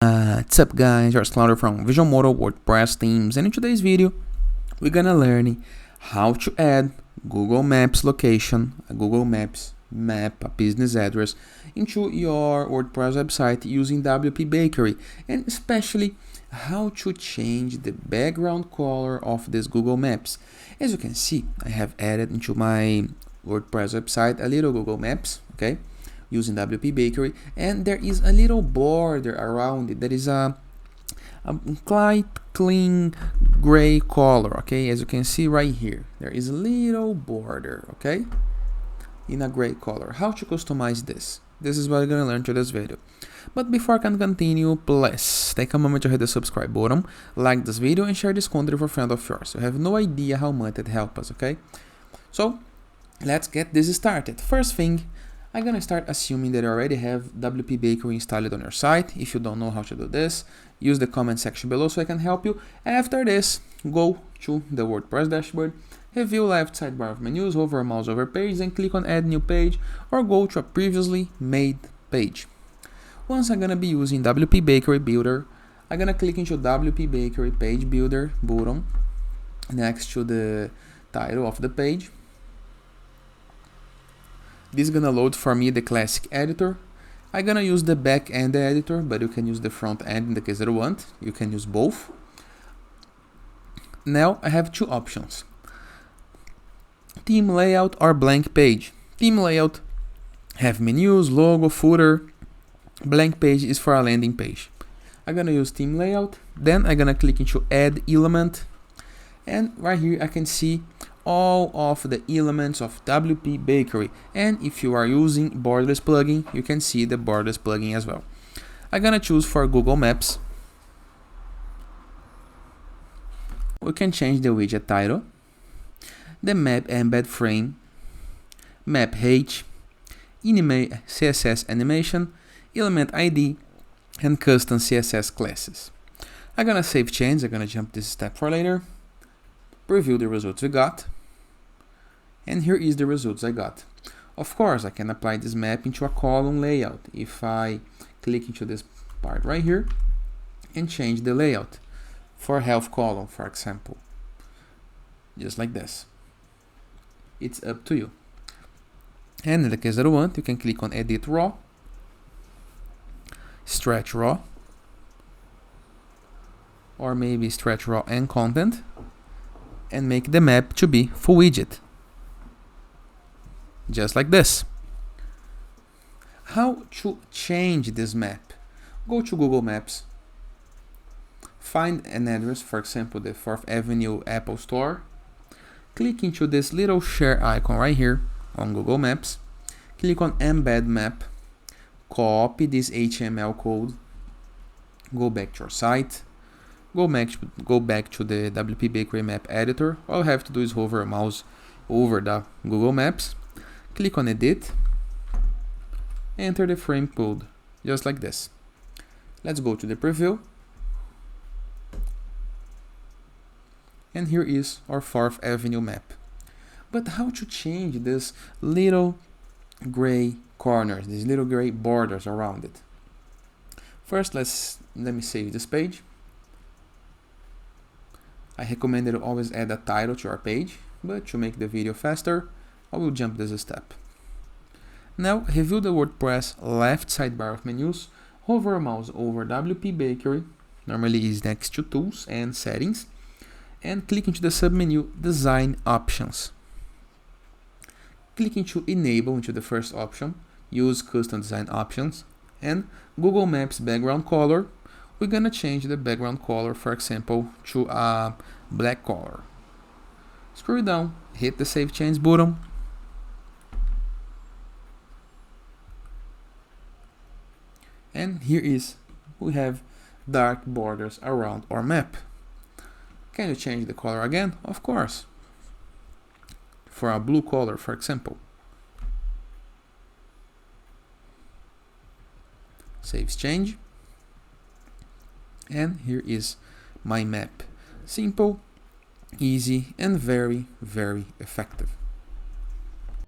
What's up guys, it's Clouder from Visual Model WordPress themes, and in today's video we're gonna learn how to add Google Maps location, a Google Maps map, a business address into your WordPress website using WPBakery, and especially how to change the background color of this Google Maps. As you can see, I have added into my WordPress website a little Google Maps, okay, using WPBakery, and there is a little border around it that is a quite clean gray color, okay. As you can see right here, there is a little border, okay, in a gray color. How to customize this? This is what we're gonna learn through this video. But before I can continue, please take a moment to hit the subscribe button, like this video, and share this content with a friend of yours. You have no idea how much it helps us, okay? So let's get this started. First thing, I'm gonna start assuming that you already have WPBakery installed on your site. If you don't know how to do this, use the comment section below so I can help you. After this, go to the WordPress dashboard, review left sidebar of menus, hover mouse over page, and click on add new page, or go to a previously made page. Once I'm gonna be using WPBakery Builder, I'm gonna click into WPBakery Page Builder button next to the title of the page. This is gonna load for me the classic editor. I'm gonna use the back end editor, but you can use the front end in the case that you want. You can use both. Now I have two options: theme layout or blank page. Theme layout have menus, logo, footer. Blank page is for a landing page. I'm gonna use theme layout. Then I'm gonna click into add element, and right here I can see all of the elements of WPBakery, and if you are using Borders plugin, you can see the Borders plugin as well. I'm gonna choose for Google Maps. We can change the widget title, the map embed frame, map height, CSS animation, element ID, and custom CSS classes. I'm gonna save change. I'm gonna jump this step for later. Preview the results we got, and here is the results I got. Of course, I can apply this map into a column layout if I click into this part right here and change the layout for health column, for example, just like this. It's up to you. And in the case that you want, you can click on edit raw, stretch raw, or maybe stretch raw and content, and make the map to be full widget, just like this. How to change this map? Go to Google Maps, find an address, for example the 4th Avenue Apple Store, click into this little share icon right here on Google Maps, click on embed map, copy this HTML code, go back to your site, go back to the WPBakery map editor. All you have to do is hover a mouse over the Google Maps, click on edit, enter the frame code, just like this. Let's go to the preview, and here is our 4th Avenue map. But how to change this little gray corners, these little gray borders around it? First, let me save this page. I recommend that you always add a title to your page, but to make the video faster, I will jump this step. Now, review the WordPress left sidebar of menus, hover a mouse over WPBakery, normally is next to Tools and Settings, and click into the submenu Design Options. Click into Enable into the first option, use Custom Design Options, and Google Maps background color. We're gonna change the background color, for example, to a black color. Scroll down, hit the Save Change button, and here we have dark borders around our map. Can you change the color again? Of course. For a blue color, for example. Save change. And here is my map. Simple, easy, and very, very effective.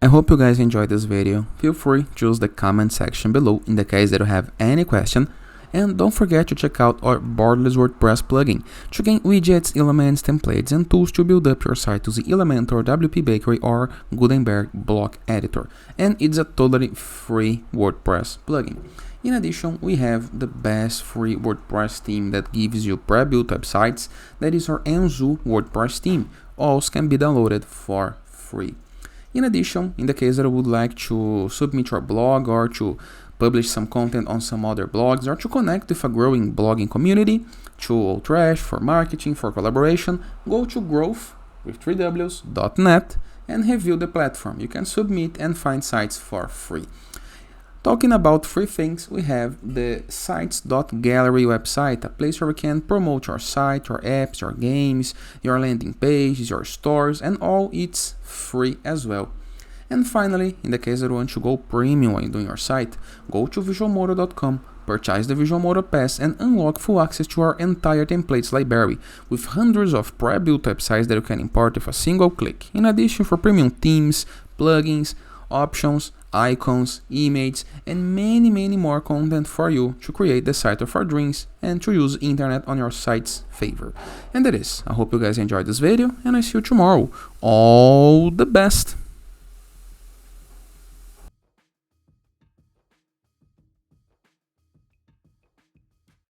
I hope you guys enjoyed this video. Feel free to use the comment section below in the case that you have any question. And don't forget to check out our borderless WordPress plugin to gain widgets, elements, templates, and tools to build up your site using Elementor, WPBakery, or Gutenberg block editor. And it's a totally free WordPress plugin. In addition, we have the best free WordPress theme that gives you pre-built websites. That is our Enzu WordPress theme. Also can be downloaded for free. In addition, in the case that you would like to submit your blog or to publish some content on some other blogs or to connect with a growing blogging community, to Trash, for marketing, for collaboration, go to growth with 3ws.net and review the platform. You can submit and find sites for free. Talking about free things, we have the sites.gallery website, a place where you can promote your site, your apps, your games, your landing pages, your stores, and all it's free as well. And finally, in the case that you want to go premium when doing your site, go to visualmodo.com, purchase the Visualmodo Pass, and unlock full access to our entire templates library with hundreds of pre-built websites that you can import with a single click. In addition, for premium themes, plugins, options, icons, images, and many more content for you to create the site of our dreams and to use internet on your site's favor. And that is, I hope you guys enjoyed this video, and I see you tomorrow. All the best!